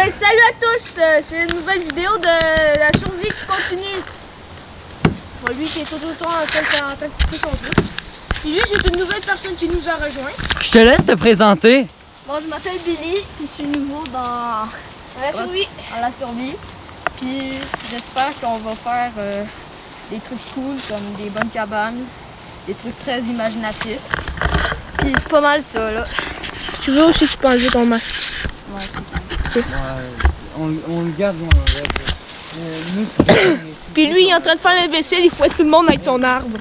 ben salut à tous, c'est une nouvelle vidéo de la survie qui continue. Bon, lui qui est tout le temps en train de couper son truc. Et lui c'est une nouvelle personne qui nous a rejoint. Je te laisse te présenter. Bon, je m'appelle Billy, puis je suis nouveau dans La survie. la survie. Puis j'espère qu'on va faire des trucs cool comme des bonnes cabanes, des trucs très imaginatifs. Puis c'est pas mal ça là. Tu veux aussi tu peux enlever ton masque. Ouais, On le garde dans Puis lui il est en train de faire la vaisselle, il fouette tout le monde avec son arbre.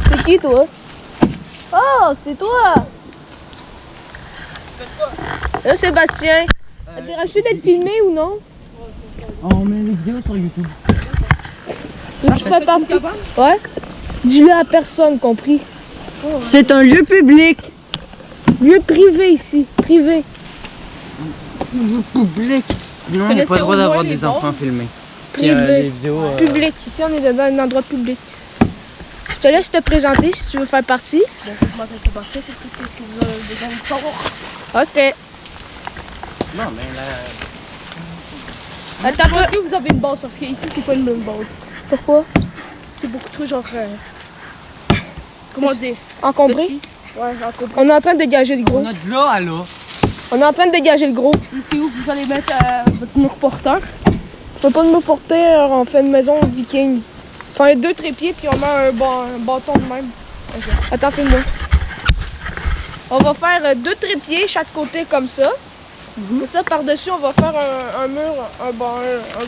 C'est qui toi? Oh, c'est toi! Là Sébastien, t'es racheté d'être filmé ou non? On met les vidéos sur YouTube. Tu fais partie? Ouais? Dis-le à personne, compris? C'est un lieu public. Lieu privé ici, privé. Public. Non, on n'a pas le droit d'avoir des enfants filmés. Puis, Privé. les vidéos, Public, ici on est dans un endroit public. Je te laisse te présenter si tu veux faire partie. Bon, je m'appelle Sébastien, c'est tout ce que vous avez besoin de savoir. Ok. Non, mais là... Attends, Est-ce que vous avez une base? Parce que ici c'est pas une même base. pourquoi? C'est beaucoup trop genre... comment dire? Encombré? Petit. Ouais, genre encombré. On est en train de dégager le gros. On a de là à là. On est en train de dégager le gros. Puis c'est où vous allez mettre votre mur porteur? On fait pas de me porter, on fait une maison viking. On fait 2 trépieds puis on met un bâton de même. Ok. Attends, fais-moi. On va faire 2 trépieds chaque côté comme ça. Et ça, par-dessus, on va faire un mur, un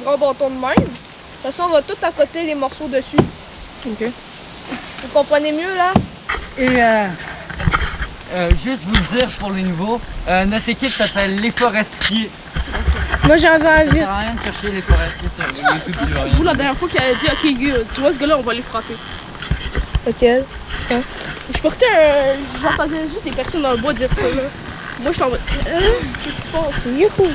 grand bâton de même. De toute façon, on va tout accoter les morceaux dessus. Ok. Vous comprenez mieux, là? Et juste vous le dire pour les nouveaux, notre équipe s'appelle Les Forestiers. Moi, j'avais Ça envie. sert à rien de chercher Les Forestiers sur YouTube. tu vois rien. Vous, la dernière fois qu'elle a dit, ok, gars, tu vois ce gars-là, on va les frapper. Ok. Je portais j'entendais juste des personnes dans le bois dire ça, là. Moi, je t'en mode, qu'est-ce qui se passe? Youhou!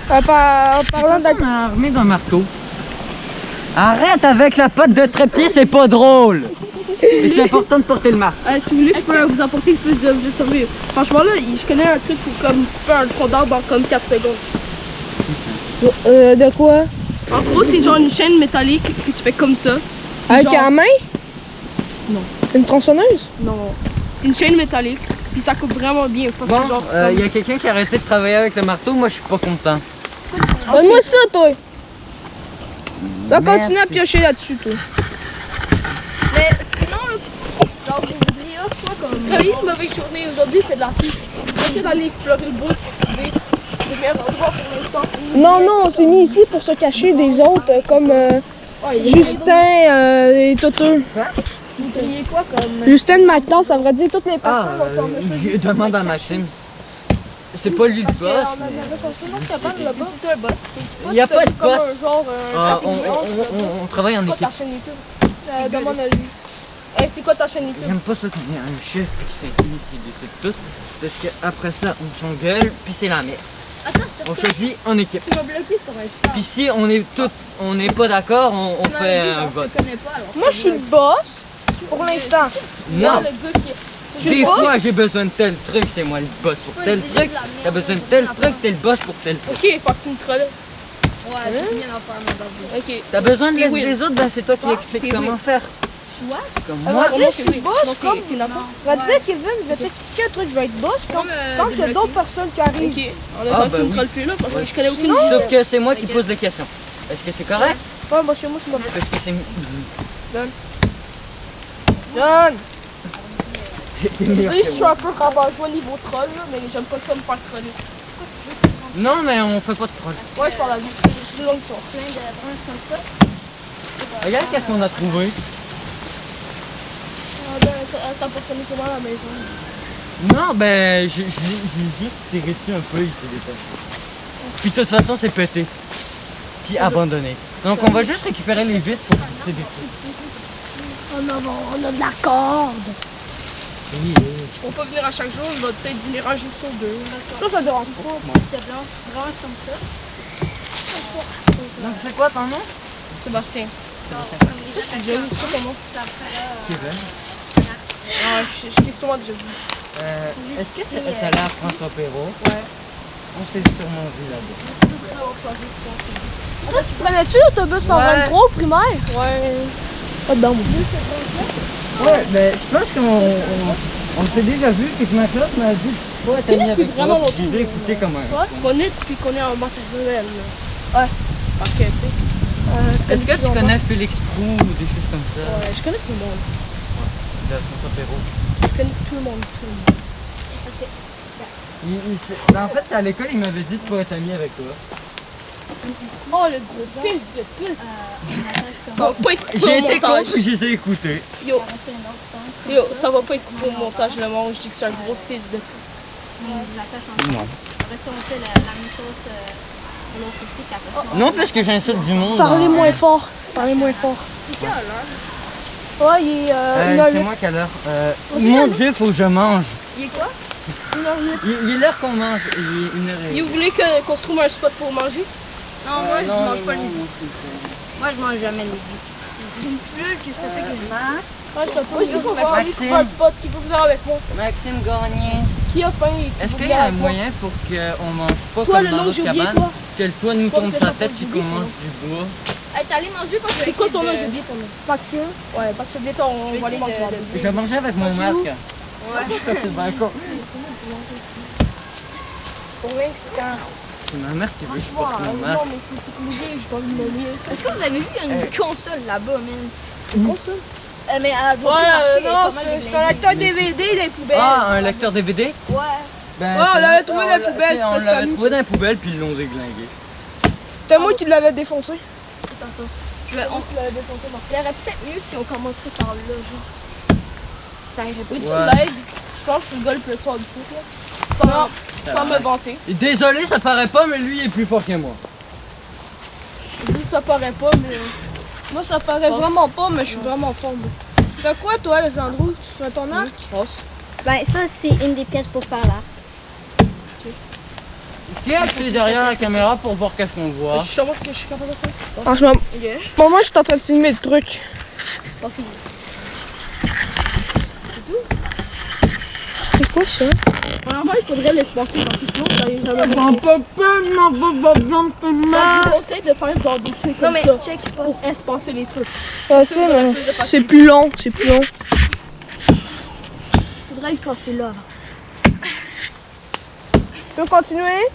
En parlant de... On a armé d'un marteau. Arrête avec la patte de trépied, c'est pas drôle. Et c'est important de porter le masque. Si vous voulez, je peux vous apporter le plus d'objets de survie. Franchement, là, je connais un truc pour comme faire un tronc d'arbre en comme 4 secondes. de quoi? En gros, c'est genre une chaîne métallique, puis tu fais comme ça. Avec Genre- la main? Non. Une tronçonneuse? Non. C'est une chaîne métallique, puis ça coupe vraiment bien. Parce Bon, que genre, c'est il y a quelqu'un qui a arrêté de travailler avec le marteau, moi je suis pas content. Donne-moi ça, toi! Va Merci. continuer à piocher là-dessus, toi. Mais sinon, genre, vous voudriez quoi comme... Oui, une mauvaise journée aujourd'hui, il fait de la pluie. Est-ce que vous allez explorer le bout, trouver des meilleurs endroits pour l'instant? Non, non, on s'est mis ici pour se cacher des autres, comme Ouais, il y a Justin et Toteux. Vous voudriez quoi comme... Justin de ma classe, ça veut dire toutes les Ah, personnes vont s'en je demande à Maxime. C'est pas lui le boss. On avait construit une autre cabane là-bas. C'est un boss. Il n'y a pas de Comme boss. un genre, Ah, classique blanche, là. on travaille en C'est quoi équipe. ta chaîne YouTube? Demande à lui. C'est quoi ta chaîne YouTube? J'aime pas ça quand il y a un chef puis c'est lui qui décide tout. Parce qu'après ça, on s'engueule puis c'est la merde. Attends, On choisit en équipe. tu m'as bloqué sur Insta. Puis si on est pas d'accord, on fait un vote. Je te connais pas alors. Moi, je suis le boss pour l'instant. Non! Le gars qui est... Des fois j'ai besoin de tel truc, c'est moi le boss pour tel truc. T'as besoin de tel truc, t'es le boss pour tel truc. Ok, faut que tu me trolles. Hein? Ouais, j'ai rien à faire, ma base. Ok. T'as besoin de Puis l'aide Will. des autres, ben c'est toi qui explique Puis comment Will. faire. What? Comme On moi. va dire, je suis boss. Non, comme- c'est Nathan. On va dire, Kevin, je vais t'expliquer un truc, je vais être boss quand il y a d'autres personnes qui arrivent. Ok, on Ah, attend que bah tu me oui. trolles plus là parce que Ouais. je connais aucune Sauf que c'est moi qui pose les questions. Est-ce que c'est correct? Ouais, moi, chez moi, je suis Parce que c'est... John! Désolé si je suis un peu rabat-joie niveau troll là, mais j'aime pas ça me faire troller. Non mais on fait pas de troll. Ouais, je parle à lui. C'est une longue histoire. Plein de branches comme ça. Regarde qu'est-ce qu'on a trouvé. Ça peut traîner souvent à la maison. Non ben j'ai juste tiré dessus un peu, il s'est détaché. Puis de toute façon c'est pété. Puis abandonné. Donc on va juste récupérer les vis pour visser des trucs. On a de la corde. Oui, On peut venir à chaque jour, on va peut-être venir un jour sur deux. Ça, ça dérange pas. C'était blanc, branche comme ça. donc c'est quoi ton nom? Sébastien. J'ai déjà vu ça comment? Kevin. Ah, je t'ai sûrement déjà vu. Est-ce que t'as l'air François Perrault? Ouais. On s'est sûrement vu là-bas. Prenais-tu l'autobus 123 au primaire? Ouais. Pas dedans, moi. Ouais, mais je pense on s'est déjà vu, puis que ma classe m'a dit toi, t'as mis avec vraiment toi, puis longtemps, je les ai écoutés comme un. Ouais, tu connais depuis qu'on est en maternelle. Ouais. Parce que, tu sais. Est-ce que tu connais Félix Proux ou des choses comme ça? Ouais, je connais tout le monde. De François Perrault. Je connais tout le monde. Ben, en fait, c'est à l'école, il m'avait dit de pas être ami avec toi. Oh, le gros fils de pute! Ça va pas être coupé J'ai au été con, montage. puis je les ai écoutés. Yo, ça va pas être coupé au montage, le monde. Je dis que c'est un gros fils de pute. Non. Après ça, on fait la même chose pour l'autre côté qu'après ça. Non, parce que j'insulte du monde. Parlez dans- moins fort. Parlez moins fort. Ouais, il est 1h08. C'est moi qui a l'heure. Mon Dieu, faut que je mange. Il est quoi? 1h08. Il est l'heure qu'on mange. Il est 1h08. Et vous voulez qu'on se trouve un spot pour manger? Non, moi je mange pas le midi. Moi je mange jamais le midi. J'ai une petite bulle qui se fait que je mange. Ouais, je sais pas. Oui, Il faut tu voir Maxime. un spot qui peut venir avec moi. Maxime Gagné. Qui a faim et qui Est-ce veut qu'il y venir a un avec moi? moyen pour qu'on mange pas Toi, comme le dans nom que notre j'ai oublié, cabane? toi? Que le toit nous Toi, tombe que sur la j'ai tête pas puis oublié, qu'on mange du bois? Hey, t'es allé manger quand je vais C'est quoi ton nom? essayer J'ai de... oublié ton nom. Maxime? Ouais, Maxime, bientôt on Je vais va aller essayer manger. de- Je vais manger avec mon masque. Ouais. Ça, c'est bien con. Pour l'instant. C'est ma mère qui veut que je porte mon Non, masque. mais c'est tout mouillé, je vais le nommer. Est-ce que vous avez vu une console là-bas, man? Comme ça? Mais elle doit Ouais, plus marcher, elle est non, pas mal c'est un déglingée. lecteur DVD dans les poubelles. Ah, un lecteur DVD? Ouais. Ben, Ouais, on c'est- l'avait trouvé dans la l'a- poubelle, tu sais, On c'était l'avait Stanley, trouvé dans la poubelle puis ils l'ont déglingué. C'était moi qui l'avais défoncé. Attends. Tu l'avais défoncé, Martin. Ça irait peut-être mieux si on commencerait par là, genre. Ça irait pas. Tu Ouais. l'aides? Je pense que je suis le gars le plus fort d'ici, là. Sans me vanter. Désolé, ça paraît pas, mais lui il est plus fort que moi. Je dis ça paraît pas, mais. Moi, ça paraît vraiment pas, mais je suis vraiment fort, moi. Tu fais quoi, toi, les Andrew? Tu fais ton arc? Ben, ça, c'est une des pièces pour faire là. Qui est acheté derrière la caméra pour voir qu'est-ce qu'on voit? Je sais pas que je suis capable de faire. En ce moment, moi, je suis en train de filmer le truc. C'est quoi ça? Vraiment, il faudrait l'espacer parce que sinon, ça n'arrive jamais. Je vous conseille de faire genre des trucs Non, comme mais ça check. pour espacer les trucs. c'est plus long, c'est plus long. Faudrait le casser là. Tu peux continuer?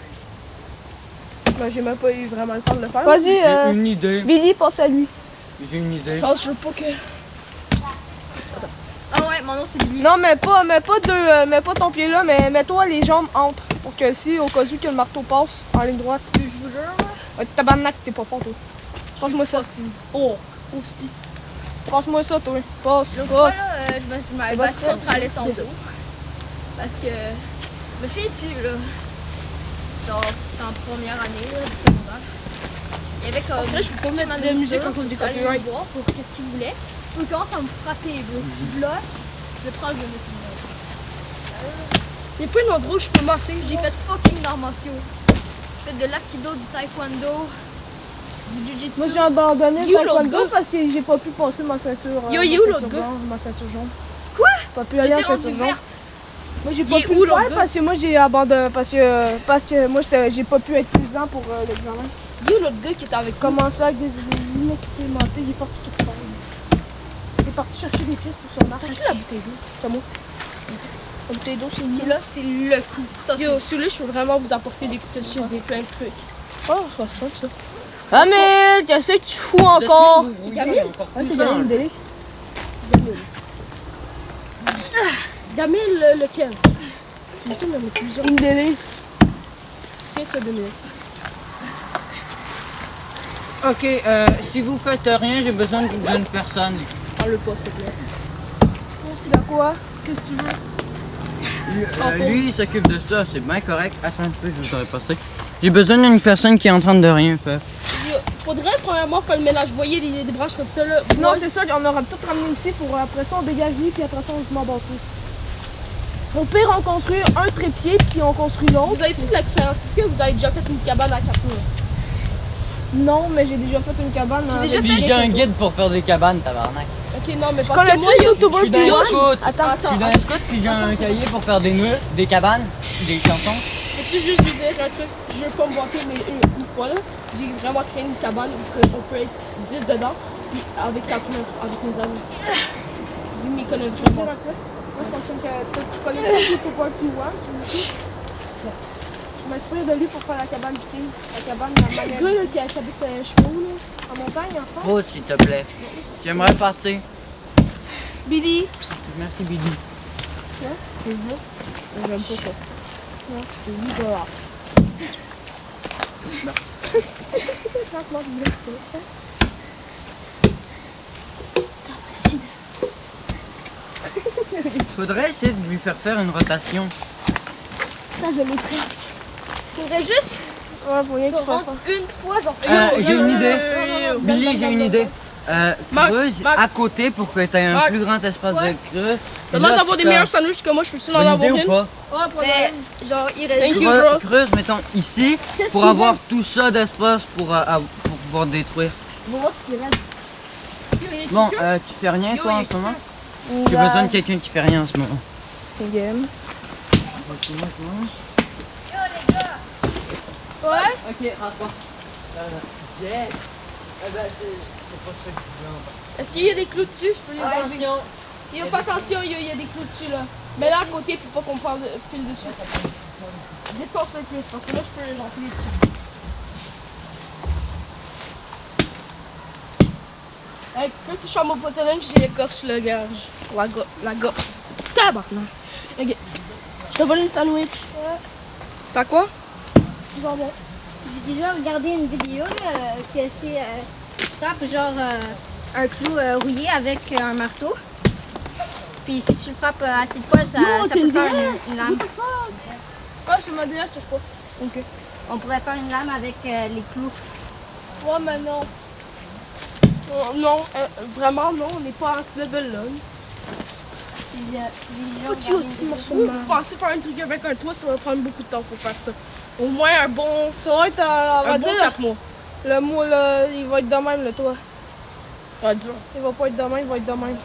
Ben, j'ai même pas eu vraiment le temps de le faire. Vas-y, J'ai une idée. Billy, passe à lui. J'ai une idée. Non, je veux pas que... Ah ouais, mon nom c'est Billy. Non, mais pas ton pied là, mais mets-toi les jambes entre. Pour que si, au cas où que le marteau passe en ligne droite. Je vous jure. Ouais, tabarnak, t'es pas fort, toi. Passe-moi ça. Oh, aussi. Passe-moi ça, toi. Passe, L'autre fois, passe. là, je me suis vas-y, battue vas-y. contre Alessandro. Parce que je me fais plus, là. Genre, c'était en première année, là, du secondaire. Il y avait comme... C'est vrai, je peux pas mettre de musique en cause du copyright. copyright. Voir pour qu'est-ce qu'il voulait. Puis il commence à me frapper, bro. Je bloque, je prends le genou. Y'a pas une endroit où je peux masser. J'ai fait fucking d'arts martiaux. J'ai fait de l'akido, du taekwondo, du jujitsu. Moi, j'ai abandonné You, le taekwondo l'autre gars. parce que j'ai pas pu passer ma ceinture. Yo, ma you, ceinture l'autre gars. blanche, ma ceinture jaune. Quoi? Pas pu aller en J'étais rendue ceinture jaune. verte. Moi, j'ai Il pas est pu où, le l'autre faire gars? parce que moi, j'ai abandonné. Parce que moi, j'ai pas pu être présent pour l'examen. Yo, l'autre gars qui était avec commencé avec des inexpérimentés, il est parti tout faire. Il est parti chercher des pièces pour son arc. C'est qui la bouteille d'eau? C'est moi. La bouteille d'eau, c'est Et lui. là, c'est le coup. Yo, celui-là, je peux vraiment vous apporter des couteaux de chaise, des plein de trucs. Oh, ça se fait ça. Amel, qu'est-ce que tu fous encore? C'est Camille? Ah, c'est Gamil Délé. Gamil lequel? Il me semble qu'il y en a plusieurs. Une Délé. Tiens, ça, 2 minutes. Ok, si vous faites rien, j'ai besoin d'une personne. Prends le pas, s'il te plaît. Merci, la quoi? Qu'est-ce que tu veux? Lui, il s'occupe de ça, c'est bien correct. Attends un peu, je vous aurais passé. J'ai besoin d'une personne qui est en train de rien faire. Faudrait premièrement faire le ménage. Vous voyez des branches comme ça là? Non, c'est ça, on aurait tout ramené ici pour après ça on dégage lui puis après ça on se met en bâtisse. Au pire, on construit un trépied puis on construit l'autre. Vous avez-tu de l'expérience? Est-ce que vous avez déjà fait une cabane à 4 murs? Non, mais j'ai déjà fait une cabane. J'ai déjà Puis j'ai un guide pour faire des cabanes, tabarnak. Ok, non, mais Parce parce que que moi, moi, Je YouTuber suis dans plus un scout. Attends, Je suis dans un scout, puis j'ai un cahier pour faire des murs, des cabanes, des chansons. peux-tu juste lui dire un truc? Je veux pas me vanter, mais une fois là, j'ai vraiment créé une cabane où on peut être 10 dedans, puis avec mes amis. Lui, m'y connaît vraiment. Moi, je pense que tu connais pas YouTuber plus loin, tu me dis. Je m'inspire de lui pour faire la cabane fille. La cabane dans la le gars là, qui habite Chevaux, là, en montagne, en France. Oh, s'il te plaît. J'aimerais partir. Billy. Merci, Billy. J'aime pas ça. Non, c'est lui dehors. Faudrait essayer de lui faire une rotation. Ça, je l'ai presque. Faudrait juste Ouais, pour rien qu'il fasse rentrer une fois, genre. J'ai une idée. Billy, j'ai une idée. Max, Creuse Max. à côté pour que tu aies un Max. plus grand espace Ouais. de creux. T'as l'air d'avoir des meilleurs sandwichs que moi, je peux-tu en Bonne avoir idée ou une? pas? Mais, genre, il reste Thank juste. you, bro. Creuse, mettons, ici, Qu'est-ce pour qu'il avoir reste? tout ça d'espace pour pouvoir détruire. On va voir ce qu'il reste. Bon, tu fais rien toi en ce moment? J'ai Bah, besoin de quelqu'un qui fait rien en ce moment. game. Ouais? Ok, rapport. Yes! Eh ben, c'est pas ça que je veux en bas. Est-ce qu'il y a des clous dessus? Je peux les enlever. Attention! Il y a pas attention, il y a des clous dessus là. Mais là à côté pour pas qu'on parle pile dessus. Distance le plus, parce que là je peux j'en filer dessus. Hey, quand tu chantes mon pantalon, je l'écorche le gorge. La gorge. Tabarnak. Ok. Je te vole une sandwich. C'est à quoi? Jambon. J'ai déjà regardé une vidéo là, que c'est tu frappes genre un clou rouillé avec un marteau. Puis si tu le frappes assez de fois, ça peut faire une lame. Ah, c'est ma DS, je crois. Ok. On pourrait faire une lame avec les clous. Ouais, mais non. Non, vraiment non, on n'est pas à ce level-là. Puis, j'ai déjà Faut que tu regardé aussi une morceau. vidéo. Vous pensez faire un truc avec un toit, ça va prendre beaucoup de temps pour faire ça. Au moins un bon. Ça va être on va dire 4 mois. Le mois là, il va être de même le toit. Ça va être dur. Il va pas être de même, il va être de même.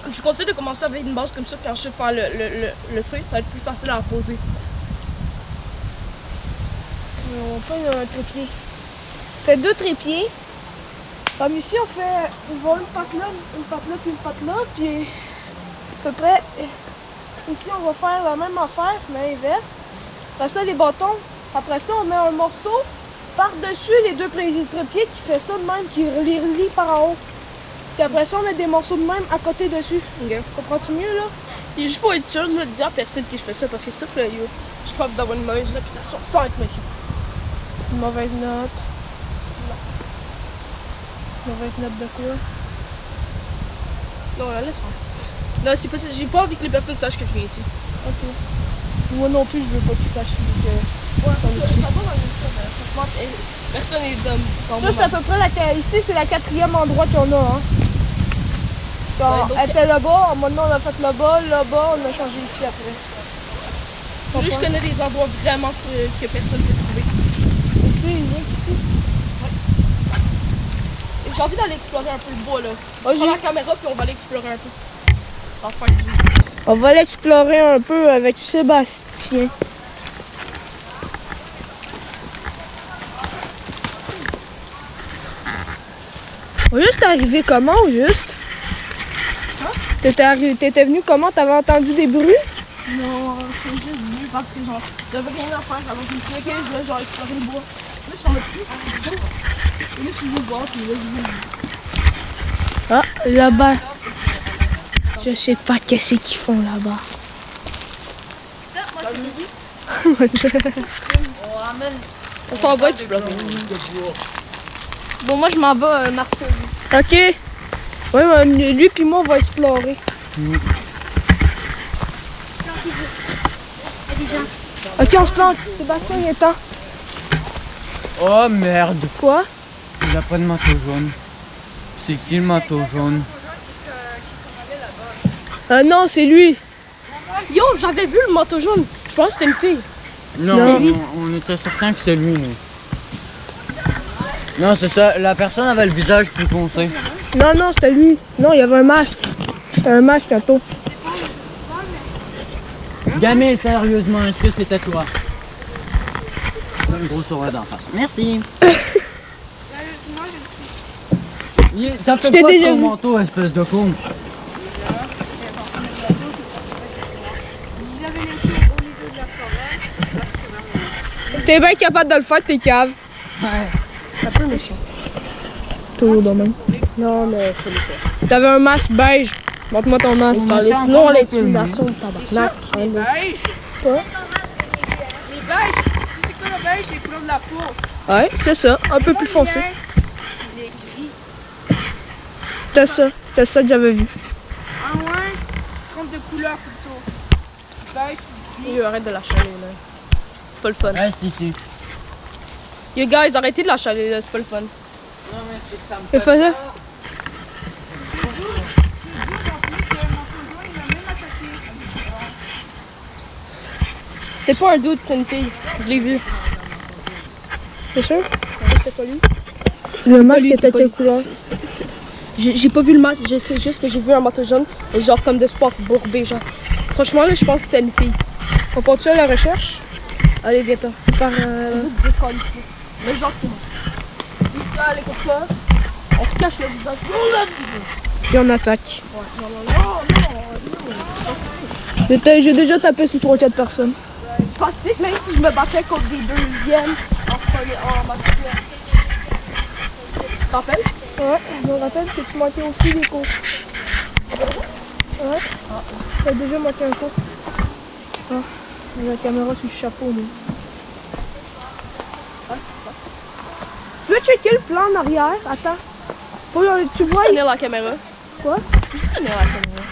Je vous conseille de commencer avec une base comme ça, puis ensuite faire le truc, ça va être plus facile à poser. On fait un trépied. On fait 2 trépieds. Comme ici, on fait une patte là, puis une patte là, puis à peu près. Ici, on va faire la même affaire, mais inverse. Après ça, les bâtons. Après ça, on met un morceau par-dessus les 2 trépieds qui fait ça de même, qui les relie par en haut. Puis après ça, on met des morceaux de même à côté dessus. Comprends-tu mieux, là? Et juste pour être sûr, ne dis à personne que je fais ça, parce que s'il te plaît, yo, je suis pas d'avoir une mauvaise réputation sans être méchant. Une mauvaise note. Mauvaise note de quoi? Non, là, laisse faire. Non, c'est pas ça. J'ai pas envie que les personnes sachent que je viens ici. Ok. Moi non plus, je veux pas qu'ils sachent que ici. Personne n'est dumb. Ça, c'est à peu près ici, c'est la 4e endroit qu'on a. Hein. Genre, elle était là-bas, maintenant on a fait là-bas, on a changé ici après. Lui, je connais des endroits vraiment que personne ne peut trouver. Ici, ici. J'ai envie d'aller explorer un peu le bois là. On prend la caméra puis on va aller explorer un peu. Ça va faire du bien. On va aller explorer un peu avec Sébastien. On va juste arriver comment au juste? T'étais venu comment? T'avais entendu des bruits? Non, je suis juste venu parce que genre, j'avais rien à faire. Alors je me suis dit, ok, je vais genre explorer le bois. Là, je suis en mode plus. Et là, je suis venu voir, puis là, je viens. Ah, là-bas. Je sais pas qu'est-ce qu'ils font là-bas. Ça, moi, c'est Billy. On ramène. On s'en va explorer. Bon, moi, je m'en vais marteau. Ok. Ouais, lui puis moi, on va explorer. Ok, on se plante. Sébastien, il est temps. Oh merde! Quoi? Il a pas de manteau jaune. C'est qui le manteau jaune? Non, c'est lui. Yo, j'avais vu le manteau jaune. Je pense que c'était une fille. Non, on était certain que c'est lui, nous. Non, c'est ça. La personne avait le visage plus foncé. Non, non, c'était lui. Non, il y avait un masque. Un masque tantôt. Gamé, sérieusement, est-ce que c'était toi? Un gros sourire d'en face. Merci. T'as fait Je t'ai quoi de déjà ton vu. manteau, espèce de con? T'es bien capable de le faire, t'es cave. Ouais. C'est un peu méchant. Toujours de même. Non, mais faut le faire. T'avais un masque beige. Montre-moi ton masque. Sinon, l'intimidation de tabarnak. Les beiges. Quoi? Les beiges. C'est quoi le beige? C'est les couleurs de la peau. Ouais, c'est ça. Un peu plus foncé. Les gris. C'était ça. C'était ça que j'avais vu. Ah ouais? Tu te trompes de couleur plutôt. Beige, gris. Yo, arrête de la chaler, là. C'est pas le fun. Reste ici. Yo, guys, arrêtez de la chaler, là. C'est pas le fun. Non, mais c'est que ça me Et fais ça. C'était pas un doute, c'est une fille. Je l'ai vu. C'est sûr? C'était pas lui. Le masque était quelle couleur? J'ai pas vu le masque, je sais juste que j'ai vu un manteau jaune, et genre comme de sport bourbé, genre. Franchement, là, je pense que c'était une fille. On continue à la recherche? Allez, viens-t'en. Par. Ici. Mais gentiment. Ici, allez, comme ça. On se cache le visage. Puis on attaque. J'ai déjà tapé sur 3-4 personnes. Pacifique, même si je me battais contre des deuxièmes en match. T'en rappelles? Ouais, je me rappelle que tu manquais aussi des cours. Ouais. T'as déjà manqué un cours. Ah, j'ai la caméra sur le chapeau, mais. Tu veux checker le plan en arrière? Attends. Tu vois. Tenir la caméra. Quoi? Juste tenir la caméra.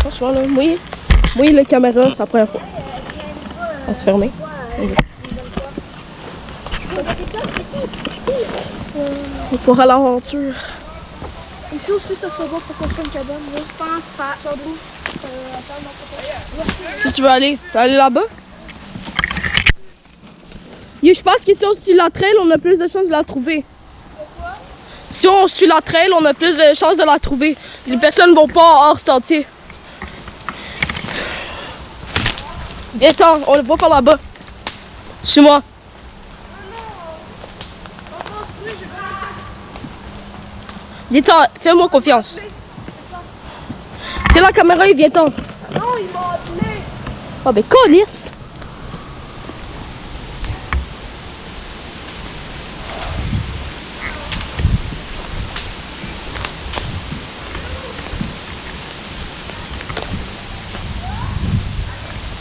Franchement, là, moi, la caméra, c'est la première fois. Elle se fermer. On pourra à l'aventure. Ici aussi, ça sera bon pour construire une cabane. Là. Je pense pas. Si tu veux aller, tu vas aller là-bas? Je pense qu'ici on suit la trail, on a plus de chances de la trouver. Pourquoi? Si on suit la trail, on a plus de chances de la trouver. Les personnes ne vont pas hors sentier. Viens-t'en, on le voit par là-bas. Chez moi. Viens-t'en, fais-moi confiance. C'est la caméra et viens-t'en. Non, il m'a appelé. Ah ben, câlisse.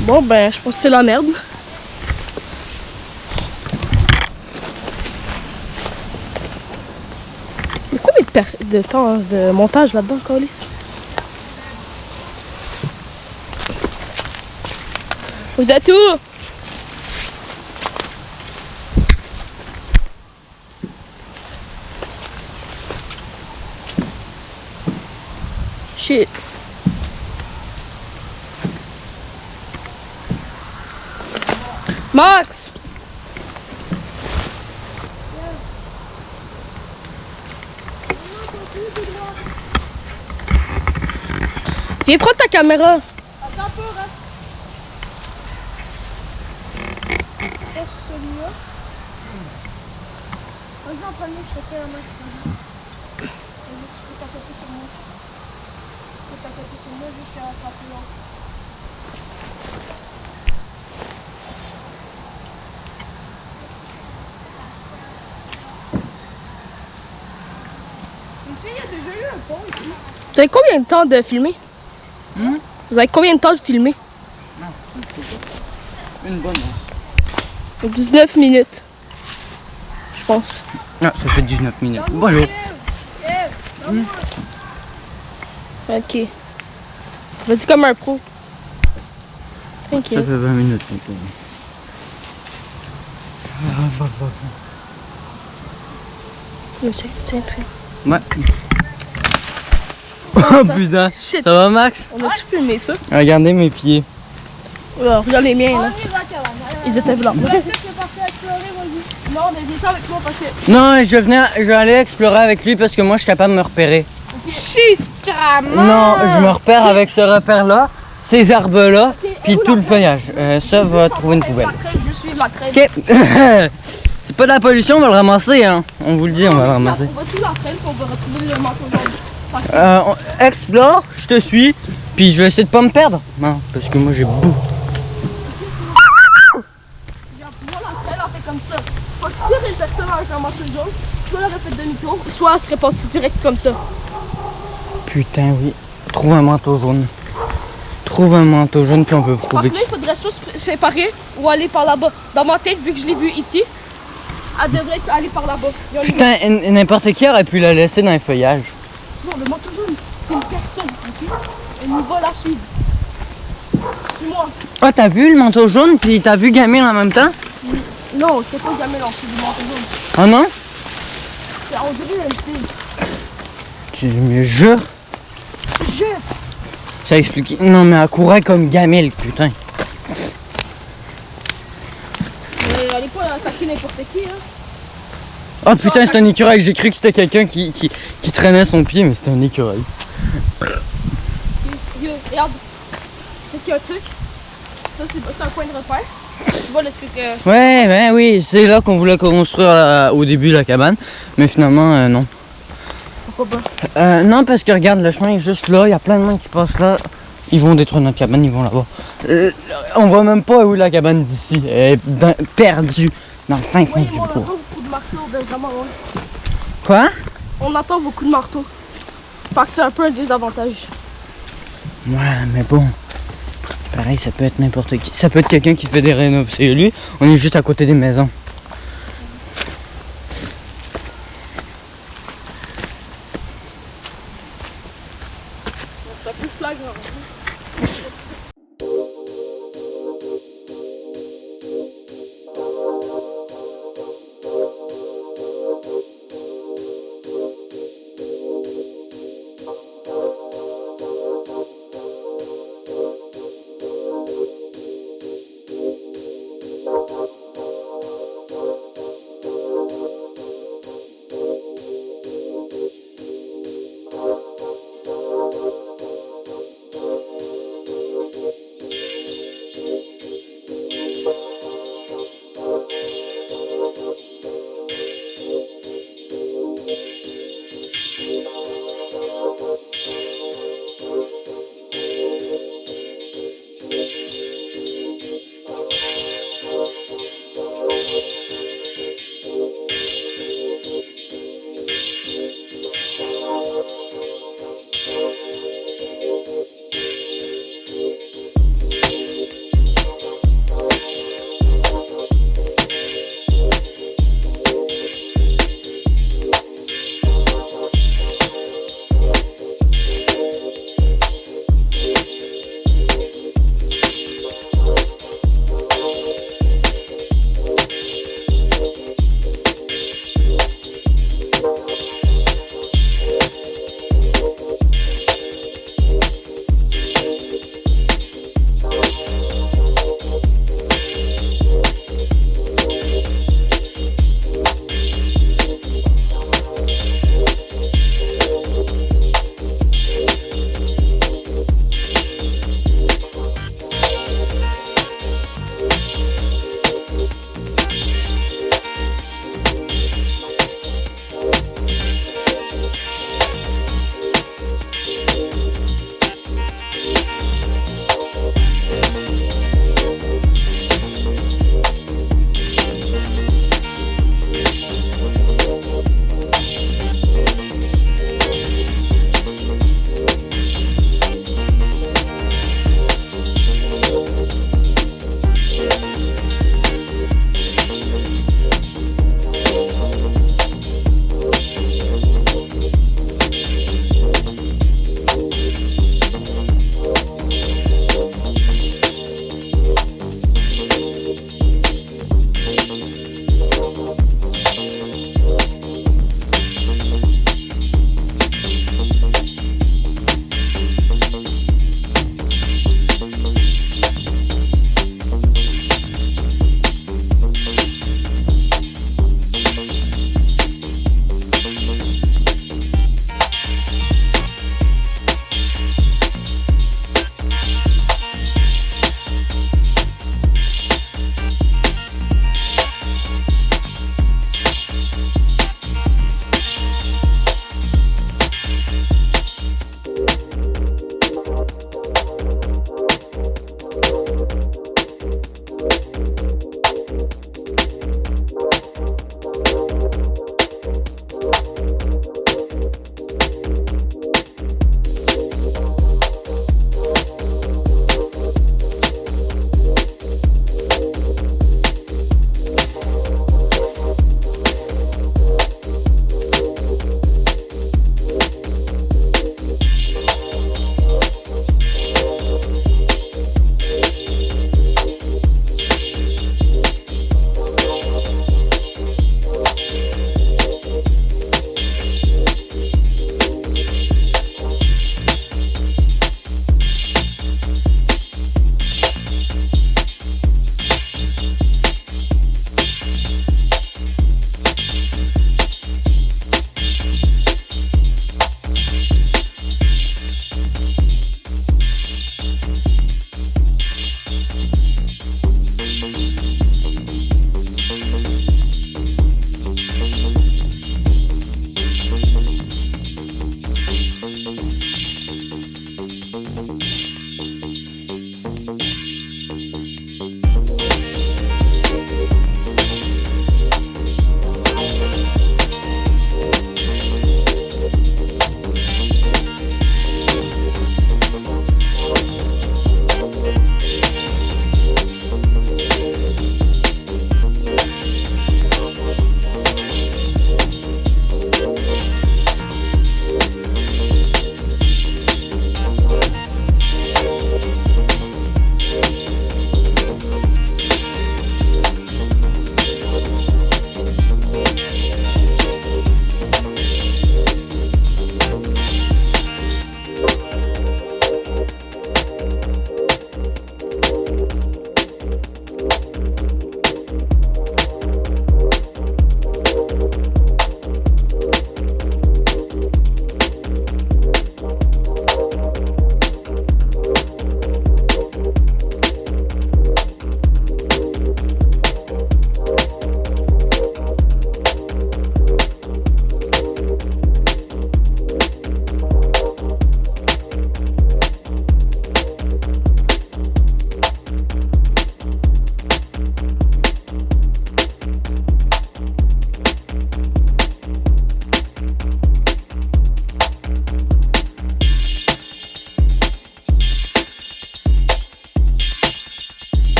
Bon ben, je pense que c'est la merde. Mais combien de temps de montage là-dedans, câlisse? Vous êtes où? Shit. Max! Viens prendre ta caméra. Attends un peu, reste. Reste celui-là. Vas-y, en premier, je te tiens la main. Vas-y, tu peux t'accoter sur moi. Tu peux t'accoter sur moi jusqu'à attraper l'autre. Ici, il y a déjà eu un pont ici. Vous avez combien de temps de filmer? Vous avez combien de temps de filmer? Une bonne. 19 minutes. Je pense. Ah, ça fait 19 minutes. Bonjour. Ok. Vas-y comme un pro. Ça Tranquille. fait 20 minutes. Tiens, tiens, tiens. Ouais. Oh putain. Shit. Ça va, Max? On a-tu filmé ça? Regardez mes pieds. Alors, regarde les miens là. On y va, Caroline. Ils étaient blancs. C'est parti à explorer, vas-y. Non, mais viens avec moi parce que. Non, je vais aller explorer avec lui parce que moi je suis capable de me repérer. Shit, carrément! Non, je me repère avec ce repère-là, ces arbres-là, puis tout le feuillage. Ça va trouver une poubelle. Je suis de la traîne. Ok. C'est pas de la pollution, on va le ramasser, hein. On vous le dit, on va le ramasser. On va suivre la traîne pour retrouver le manteau jaune. Explore, je te suis, puis je vais essayer de pas me perdre. Non, parce que moi j'ai beaucoup. Regarde, tu vois la traîne, elle fait comme ça. Faut que si une personne avec un manteau jaune, soit elle aurait fait demi-tour, soit elle serait passée direct comme ça. Putain, oui. Trouve un manteau jaune. Trouve un manteau jaune, puis on peut Par prouver là, il faudrait soit se séparer ou aller par là-bas. Dans ma tête, vu que je l'ai vu ici, elle devrait aller par là-bas. Et on y va. Putain, n'importe qui aurait pu la laisser dans les feuillages. Non, le manteau jaune, c'est une personne, ok? Et nous va la suivre. Suis-moi. Oh, t'as vu le manteau jaune, puis t'as vu Gamil en même temps? Non, c'est pas Gamel en dessous du manteau jaune. Oh non? On dirait une fille. Tu me jures? Je. Ça explique. Non, mais elle courait comme Gamil, putain. Mais allez pas attaquer n'importe qui, hein. Oh putain, c'est un écureuil. J'ai cru que c'était quelqu'un qui traînait son pied, mais c'était un écureuil. Regarde, c'est qu'il y a un truc. Ça, c'est un point de repère. Tu vois le truc. Ouais, oui, c'est là qu'on voulait construire au début la cabane, mais finalement, non. Pourquoi pas? Non, parce que regarde, le chemin est juste là, il y a plein de monde qui passent là. Ils vont détruire notre cabane, ils vont là-bas. On voit même pas où est la cabane d'ici. Elle est perdue dans le fin fond Oui, du on bois. entend beaucoup de marteaux, Benjamin. Ouais. Quoi? On entend beaucoup de marteaux. Fait que c'est un peu un désavantage. Ouais, mais bon. Pareil, ça peut être n'importe qui. Ça peut être quelqu'un qui fait des rénovations. C'est lui, on est juste à côté des maisons. C'est un peu flagrant.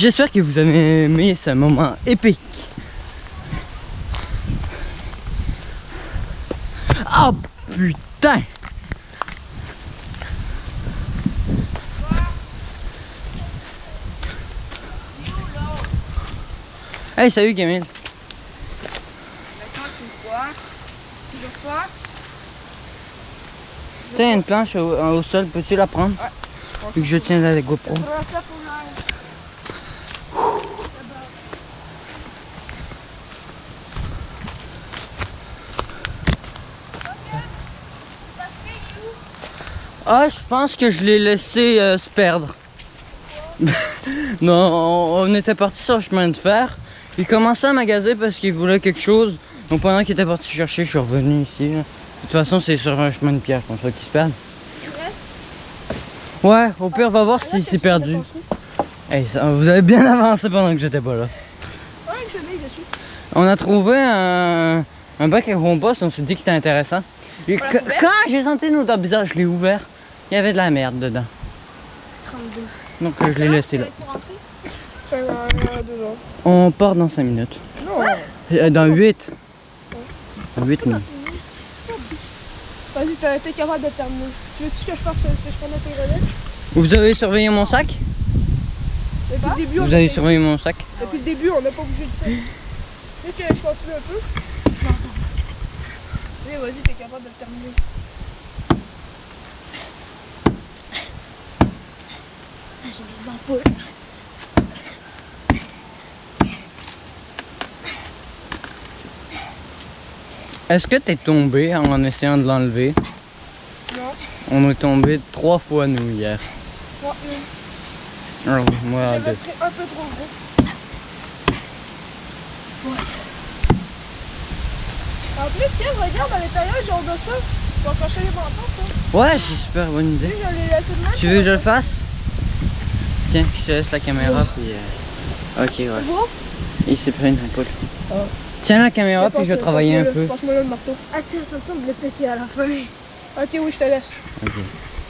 J'espère que vous avez aimé ce moment épique. Oh putain! Hey, salut Camille. Tiens, une planche au sol, peux-tu la prendre? Vu que je tiens la GoPro. Ah, je pense que je l'ai laissé se perdre. Non, on était parti sur le chemin de fer. Il commençait à magasiner parce qu'il voulait quelque chose. Donc pendant qu'il était parti chercher, je suis revenu ici. Là. De toute façon, c'est sur un chemin de pierre comme ça qu'il se perd. Tu restes? Ouais, au pire, on va voir s'il s'est perdu. Hey, vous avez bien avancé pendant que j'étais pas là. Ouais, je l'ai dessus. On a trouvé un bac à compost, on s'est dit que c'était intéressant. Et quand j'ai senti une odeur bizarre, je l'ai ouvert. Il y avait de la merde dedans. 32. Donc je l'ai laissé là. C'est un 2 ans. On part dans 5 minutes. Non. Dans 8. Dans 8 minutes. Vas-y, t'es capable de terminer. Tu veux-tu que je prenne tes relais? Vous avez surveillé mon sac? Depuis le début, Vous avez surveillé mon sac? Depuis le début, on n'a pas bougé de ça. Tu veux que je continue un peu? Non. Allez, vas-y, t'es capable de le terminer. J'ai des ampoules. Est-ce que t'es tombé en essayant de l'enlever? Non. On est tombé 3 fois nous hier. Moi, Moi j'avais 2. pris un peu trop gros. En plus, tiens, regarde à l'intérieur, genre de ça. Tu vas cacher les mentons, Ouais, c'est super bonne idée. je l'ai laissé de même. Tu veux que je le fasse? Tiens, je te laisse la caméra puis... Ok, ouais. C'est bon? Il s'est pris une ampoule. Ah. Tiens la caméra puis je vais travailler un peu. Passe-moi là le marteau. Attends, ça me tombe le petit à la fin. Ok, oui, je te laisse. Ok.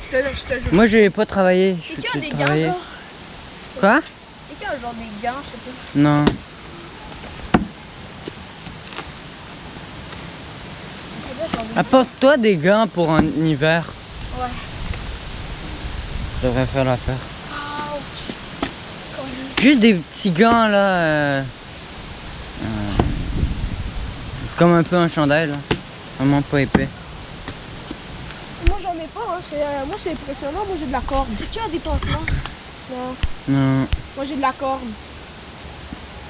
Je te laisse, je te jure. Moi, je vais pas travailler. Je Et fais qui a plus des gants, travailler. genre? Quoi? Et qui a genre des gants, je sais pas. Non. Apporte-toi des gants pour un hiver. Ouais. Je devrais faire l'affaire. Juste des petits gants là. Comme un peu un chandail là. Vraiment pas épais. Moi, j'en ai pas, hein. Moi, c'est impressionnant. Moi, j'ai de la corde. Tu as des pansements? Non. Non. Moi, j'ai de la corde.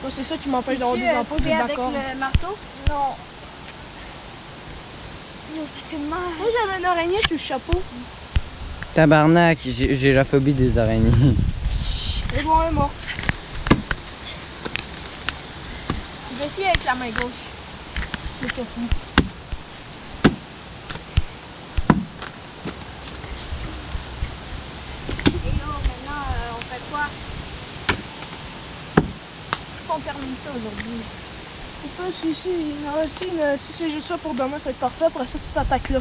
Moi, c'est ça qui m'empêche d'avoir des ampoules, j'ai de la avec corde. le marteau? Non. Yo, ça fait mal. Moi, j'avais une araignée sur le chapeau. Tabarnak, j'ai la phobie des araignées. Et bon, elle est morte. Je vais essayer avec la main gauche. C'est pas fou. Et là, maintenant, on fait quoi? On termine ça aujourd'hui. Si c'est juste ça pour demain, ça va être parfait. Après ça, tu t'attaques là.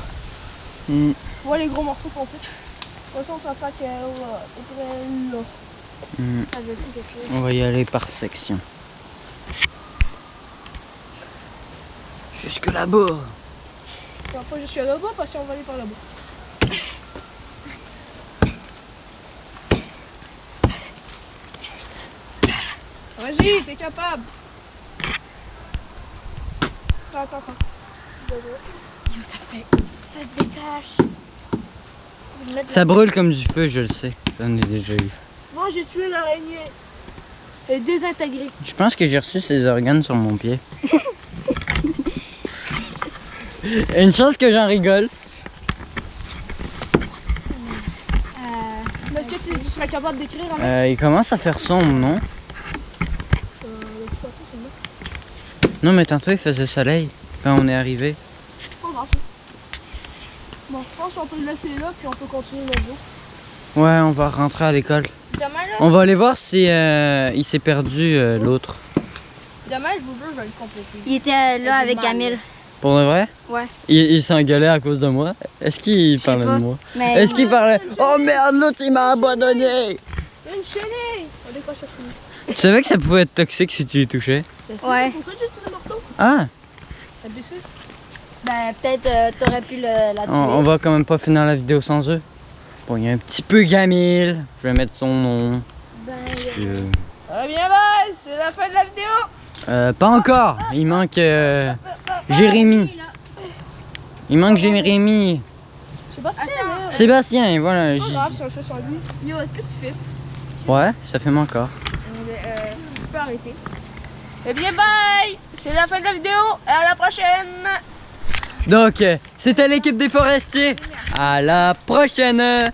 Mm. Voilà les gros morceaux qu'on fait. Après ça, on s'attaque après là. Mm. Ah, je sais quelque chose. On va y aller par section. Jusque là-bas. On va pas jusque là-bas parce qu'on va aller par là-bas. Vas-y, t'es capable. Attends. Yo, ça fait... Ça se détache. Ça brûle comme du feu, je le sais. J'en ai déjà eu. Moi, j'ai tué l'araignée. Elle est désintégrée. Je pense que j'ai reçu ces organes sur mon pied. Une chose que j'en rigole. Est-ce que tu serais capable d'écrire en Il commence à faire sombre, non? Non, mais tantôt il faisait soleil quand on est arrivé. Pas grave. Bon, je pense qu'on peut le laisser là, puis on peut continuer notre jour. Ouais, on va rentrer à l'école. Demain, là, On va aller voir si il s'est perdu l'autre. demain, je vous jure, je vais le compléter. Il était là J'ai avec mal. Camille. Pour de vrai? Ouais. Il s'engueulait à cause de moi? Est-ce qu'il parlait pas. de moi? Mais Est-ce qu'il parlait? Oh merde, l'autre il m'a abandonné! Il y a une chenille! On décroche la chenille. Tu savais que ça pouvait être toxique si tu y touchais? Ouais. C'est pour ça que j'ai tiré le marteau. Ah! Imbécile. Ben, peut-être t'aurais pu la tuer. On va quand même pas finir la vidéo sans eux. Bon, il y a un petit peu Gamil. Je vais mettre son nom. Ben, Ah bien bye, c'est la fin de la vidéo. Pas encore. Il manque Jérémy. Il manque Jérémy. Sébastien, là. Sébastien, voilà. C'est pas grave, je le fais sans lui. Yo, est-ce que tu fais? Ouais, ça fait mon corps. Tu peux arrêter. Eh bien bye, c'est la fin de la vidéo. Et à la prochaine. Donc, c'était l'équipe des forestiers. À la prochaine.